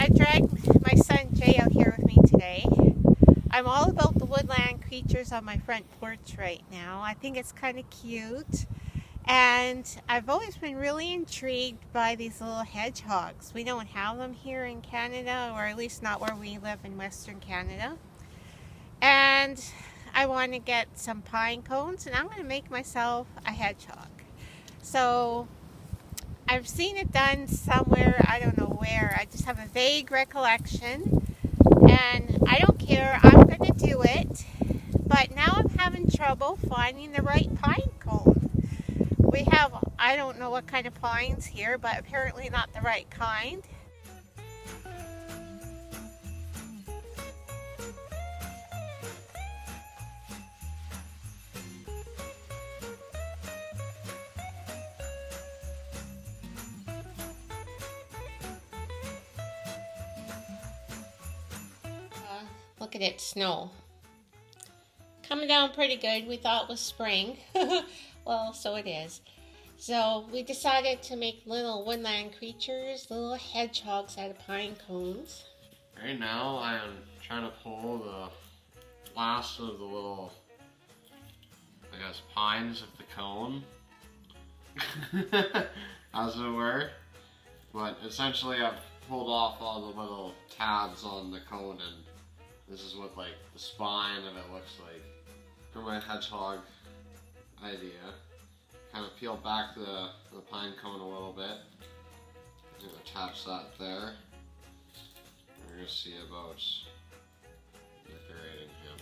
I dragged my son Jay out here with me today. I'm all about the woodland creatures on my front porch right now. I think it's kind of cute. And I've always been really intrigued by these little hedgehogs. We don't have them here in Canada, or at least not where we live in Western Canada. And I want to get some pine cones, and I'm going to make myself a hedgehog. So I've seen it done somewhere, I don't know where. I just have a vague recollection, and I don't care. I'm going to do it. But now I'm having trouble finding the right pine cone. We have, I don't know what kind of pines here, but apparently not the right kind. Look at it, snow. Coming down pretty good. We thought it was spring. Well, so it is. So we decided to make little woodland creatures, little hedgehogs out of pine cones. Right now I am trying to pull the last of the little, I guess, pines of the cone, as it were. But essentially I've pulled off all the little tabs on the cone, and this is what like the spine of it looks like for my hedgehog idea. Kind of peel back the pine cone a little bit. I'm going to attach that there. We're going to see about decorating him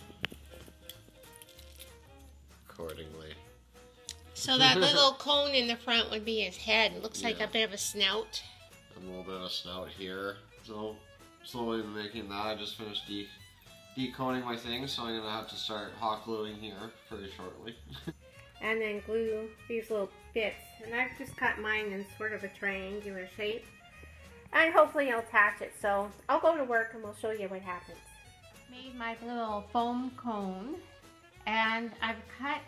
accordingly. So that little cone in the front would be his head. It looks like Yeah. a bit of a snout. A little bit of a snout here. So slowly making that. I just finished deconing my things, so I'm going to have to start hot gluing here pretty shortly. And then glue these little bits. And I've just cut mine in sort of a triangular shape. And hopefully I'll attach it. So I'll go to work and we'll show you what happens. Made my little foam cone. And I've cut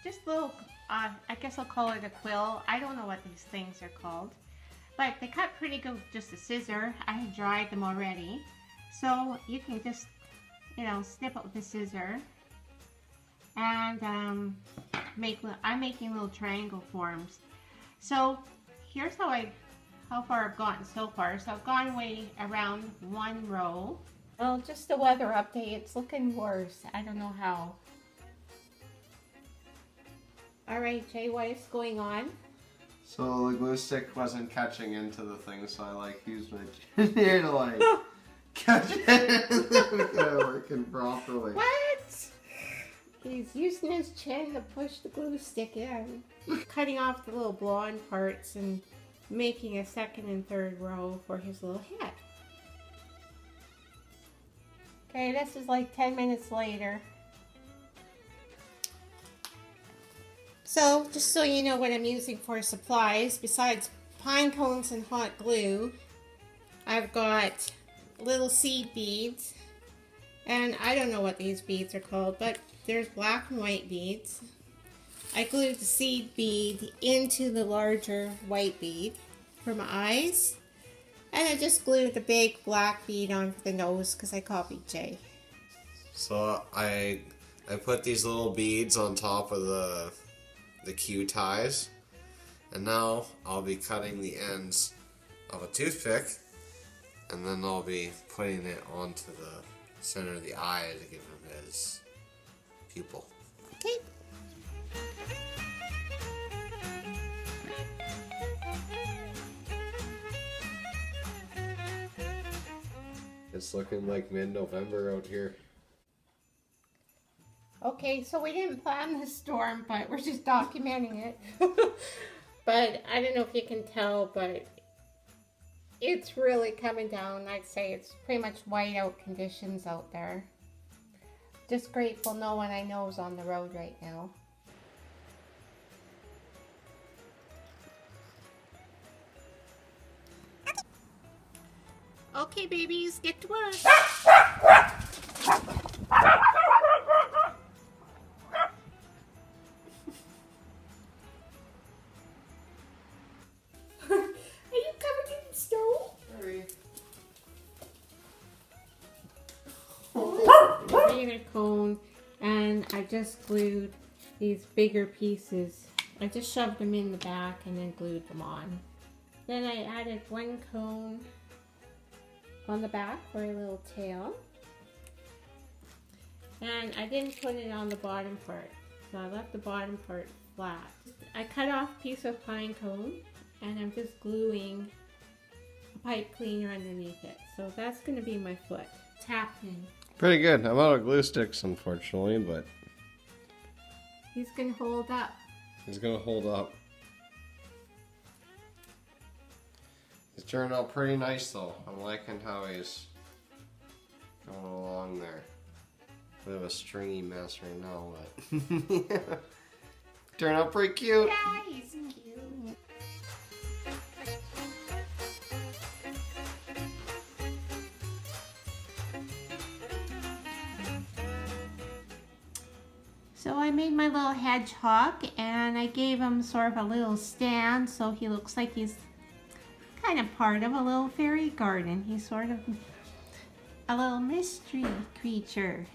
just little, I guess I'll call it a quill. I don't know what these things are called. But they cut pretty good with just a scissor. I had dried them already. So you can just, snip it with a scissor. And I'm making little triangle forms. So here's how far I've gotten so far. So I've gone way around one row. Well, just a weather update. It's looking worse. I don't know how. All right, Jay, what is going on? So the glue stick wasn't catching into the thing, so I used my chin here to catch it. It's not working properly. What? He's using his chin to push the glue stick in. Cutting off the little blonde parts and making a second and third row for his little head. Okay, this is like 10 minutes later. So, just so you know what I'm using for supplies, besides pine cones and hot glue, I've got little seed beads. And I don't know what these beads are called, but there's black and white beads. I glued the seed bead into the larger white bead for my eyes. And I just glued the big black bead on for the nose because I copied Jay. So I put these little beads on top of the Q ties, and now I'll be cutting the ends of a toothpick, and then I'll be putting it onto the center of the eye to give him his pupil. Okay. It's looking like mid-November out here. Okay, so we didn't plan this storm, but we're just documenting it. But I don't know if you can tell, but it's really coming down. I'd say it's pretty much whiteout conditions out there. Just grateful no one I know is on the road right now. Okay, babies, get to work. Are you covered in snow? Sorry. regular cone, and I just glued these bigger pieces. I just shoved them in the back and then glued them on. Then I added one cone on the back for a little tail. And I didn't put it on the bottom part, so I left the bottom part flat. I cut off a piece of pine cone and I'm just gluing a pipe cleaner underneath it. So that's going to be my foot. Tapped in. Pretty good. I'm out of glue sticks, unfortunately, but He's going to hold up. he's gonna hold up. He's turned out pretty nice though. I'm liking how he's going along there. Bit of a stringy mess right now, but turned out pretty cute. Yeah, he's cute. So I made my little hedgehog and I gave him sort of a little stand so he looks like he's kind of part of a little fairy garden. He's sort of a little mystery creature.